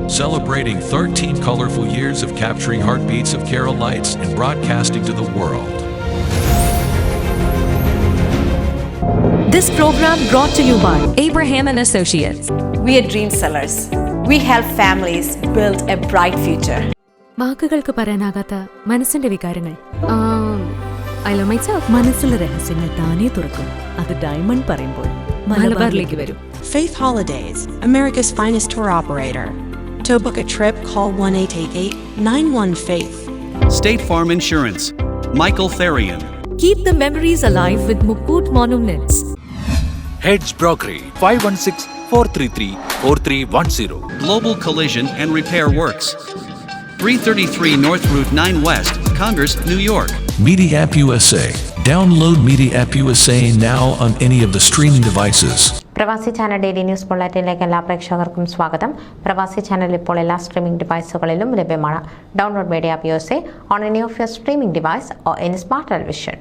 celebrating 13 colorful years of capturing heartbeats of Kerala lights and broadcasting to the world. This program brought to you by Abraham and Associates. We are dream sellers. We help families build a bright future. വാക്കുകൾക്ക് പറയാനാകാത്ത മനസ്സിന്റെ വികാരങ്ങൾ. I love myself. മനസ്സിലെ രഹസ്യങ്ങൾ താനേ തുറക്കും. അത് diamond പറയുമ്പോൾ മലബാറിലേക്ക് വരും. Faith Holidays, America's finest tour operator. To book a trip, call 1-888-91-FAITH. State Farm Insurance, Michael Therian. Keep the memories alive with Mukut Monuments. Heads Brokery 516-433-4310. Global Collision and Repair Works, 333 North Route 9 West, Congress, New York. Media App USA. Download Media App USA now on any of the streaming devices. പ്രവാസി channel daily news ബുള്ളറ്റിനിലേക്ക് എല്ലാ പ്രേക്ഷകർക്കും സ്വാഗതം. പ്രവാസി channel ഇപ്പോൾ എല്ലാ streaming ഡിവൈസുകളിലും ലഭ്യമാണ്. Download media app USA on any of your streaming device or any smart television.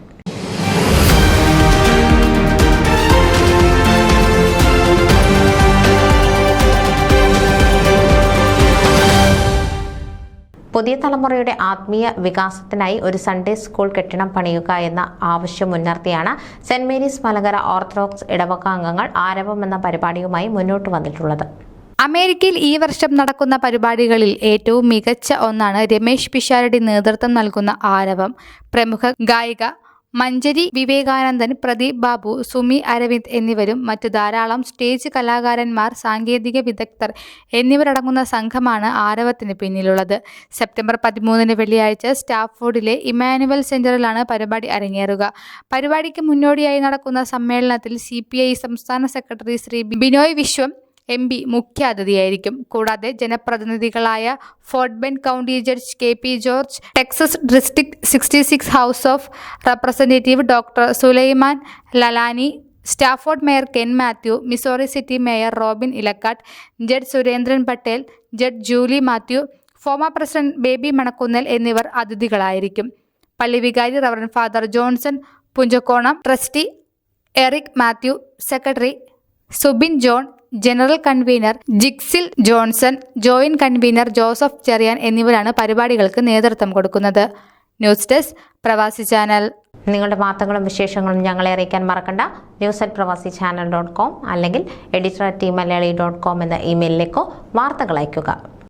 പുതിയ തലമുറയുടെ ആത്മീയ വികാസത്തിനായി ഒരു സൺഡേ സ്കൂൾ കെട്ടിടം പണിയുക എന്ന ആവശ്യം മുൻനിർത്തിയാണ് സെന്റ് മേരീസ് മലങ്കര ഓർത്തഡോക്സ് ഇടവക അംഗങ്ങൾ ആരവം എന്ന പരിപാടിയുമായി മുന്നോട്ട് വന്നിട്ടുള്ളത്. അമേരിക്കയിൽ ഈ വർഷം നടക്കുന്ന പരിപാടികളിൽ ഏറ്റവും മികച്ച ഒന്നാണ് രമേശ് പിഷാരടി നേതൃത്വം നൽകുന്ന ആരവം. പ്രമുഖ ഗായിക മഞ്ജരി വിവേകാനന്ദൻ, പ്രദീപ് ബാബു, സുമി അരവിന്ദ് എന്നിവരും മറ്റു ധാരാളം സ്റ്റേജ് കലാകാരന്മാർ, സാങ്കേതിക വിദഗ്ധർ എന്നിവരടങ്ങുന്ന സംഘമാണ് ആരവത്തിന് പിന്നിലുള്ളത്. സെപ്റ്റംബർ 13 വെള്ളിയാഴ്ച സ്റ്റാഫോർഡിലെ ഇമ്മാനുവൽ സെന്ററിലാണ് പരിപാടി അരങ്ങേറുക. പരിപാടിക്ക് മുന്നോടിയായി നടക്കുന്ന സമ്മേളനത്തിൽ CPI സംസ്ഥാന സെക്രട്ടറി ശ്രീ ബിനോയ് വിശ്വം MP മുഖ്യാതിഥിയായിരിക്കും. കൂടാതെ ജനപ്രതിനിധികളായ Fort Bend County judge KP George, Texas district 66 house of representative doctor Sulaiman Lalani, Stafford mayor Ken Mathew, Missouri City mayor Robin Elakkatt, judge Surendran Patel, judge Julie Mathew, former president Baby Manakkunnel എന്നിവർ അതിഥികളായിരിക്കും. പള്ളി വികാരി reverend father Johnson Punchakonam, trustee Eric Mathew, secretary Subin John, general convener Jixil Johnson, joint convener Joseph Cherian എന്നിവരാണ് പരിപാടികൾക്ക് നേതൃത്വം കൊടുക്കുന്നത്. News desk പ്രവാസി channel. നിങ്ങളുടെ വാർത്തകളും വിശേഷങ്ങളും ഞങ്ങളെ അറിയിക്കാൻ മറക്കണ്ട. news@pravasichannel.com അല്ലെങ്കിൽ editor@tmalayali.com എന്ന ഇമെയിലിലേക്കോ വാർത്തകൾ അയയ്ക്കുക.